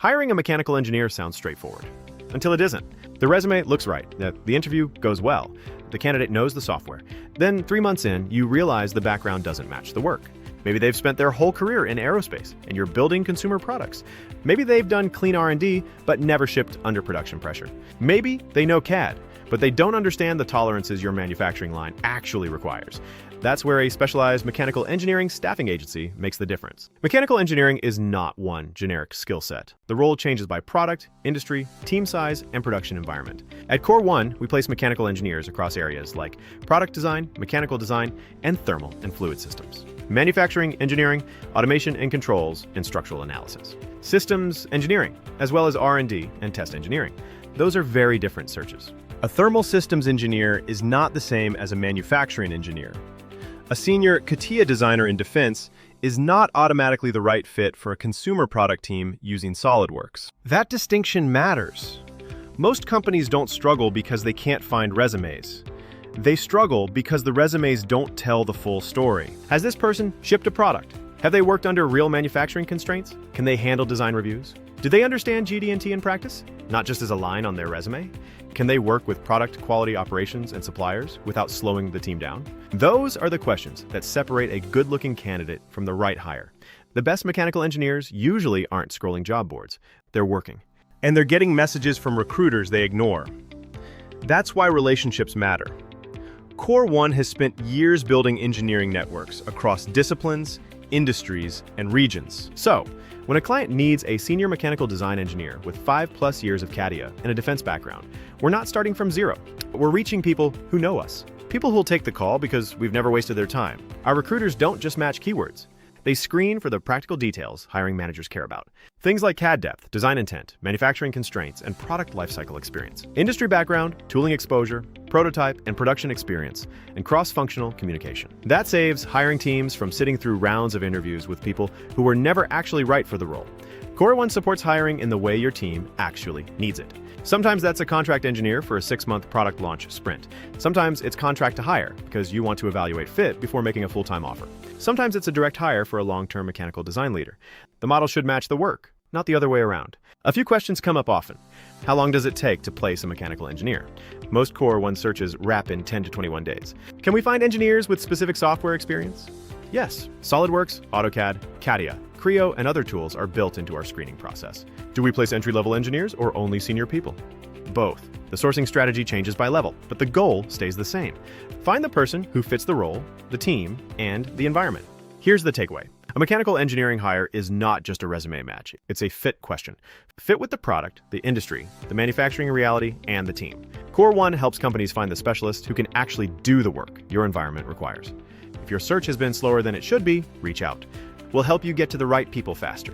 Hiring a mechanical engineer sounds straightforward. Until it isn't. The resume looks right, the interview goes well, the candidate knows the software. Then 3 months in, you realize the background doesn't match the work. Maybe they've spent their whole career in aerospace, and you're building consumer products. Maybe they've done clean R&D, but never shipped under production pressure. Maybe they know CAD, but they don't understand the tolerances your manufacturing line actually requires. That's where a specialized mechanical engineering staffing agency makes the difference. Mechanical engineering is not one generic skill set. The role changes by product, industry, team size, and production environment. At KORE1, we place mechanical engineers across areas like product design, mechanical design, and thermal and fluid systems, manufacturing engineering, automation and controls, and structural analysis, systems engineering, as well as R&D and test engineering. Those are very different searches. A thermal systems engineer is not the same as a manufacturing engineer. A senior CATIA designer in defense is not automatically the right fit for a consumer product team using SolidWorks. That distinction matters. Most companies don't struggle because they can't find resumes. They struggle because the resumes don't tell the full story. Has this person shipped a product? Have they worked under real manufacturing constraints? Can they handle design reviews? Do they understand GD&T in practice? Not just as a line on their resume? Can they work with product quality operations and suppliers without slowing the team down? Those are the questions that separate a good-looking candidate from the right hire. The best mechanical engineers usually aren't scrolling job boards. They're working. And they're getting messages from recruiters they ignore. That's why relationships matter. KORE1 has spent years building engineering networks across disciplines, industries, and regions. So, when a client needs a senior mechanical design engineer with 5+ years of CATIA and a defense background, we're not starting from zero. We're reaching people who know us. People who'll take the call because we've never wasted their time. Our recruiters don't just match keywords. They screen for the practical details hiring managers care about. Things like CAD depth, design intent, manufacturing constraints, and product lifecycle experience. Industry background, tooling exposure, prototype and production experience, and cross-functional communication. That saves hiring teams from sitting through rounds of interviews with people who were never actually right for the role. KORE1 supports hiring in the way your team actually needs it. Sometimes that's a contract engineer for a 6-month product launch sprint. Sometimes it's contract to hire because you want to evaluate fit before making a full-time offer. Sometimes it's a direct hire for a long-term mechanical design leader. The model should match the work, not the other way around. A few questions come up often. How long does it take to place a mechanical engineer? Most KORE1 searches wrap in 10 to 21 days. Can we find engineers with specific software experience? Yes, SolidWorks, AutoCAD, CATIA, Creo, and other tools are built into our screening process. Do we place entry-level engineers or only senior people? Both. The sourcing strategy changes by level, but the goal stays the same. Find the person who fits the role, the team, and the environment. Here's the takeaway. A mechanical engineering hire is not just a resume match. It's a fit question. Fit with the product, the industry, the manufacturing reality, and the team. KORE1 helps companies find the specialist who can actually do the work your environment requires. If your search has been slower than it should be, reach out. We'll help you get to the right people faster.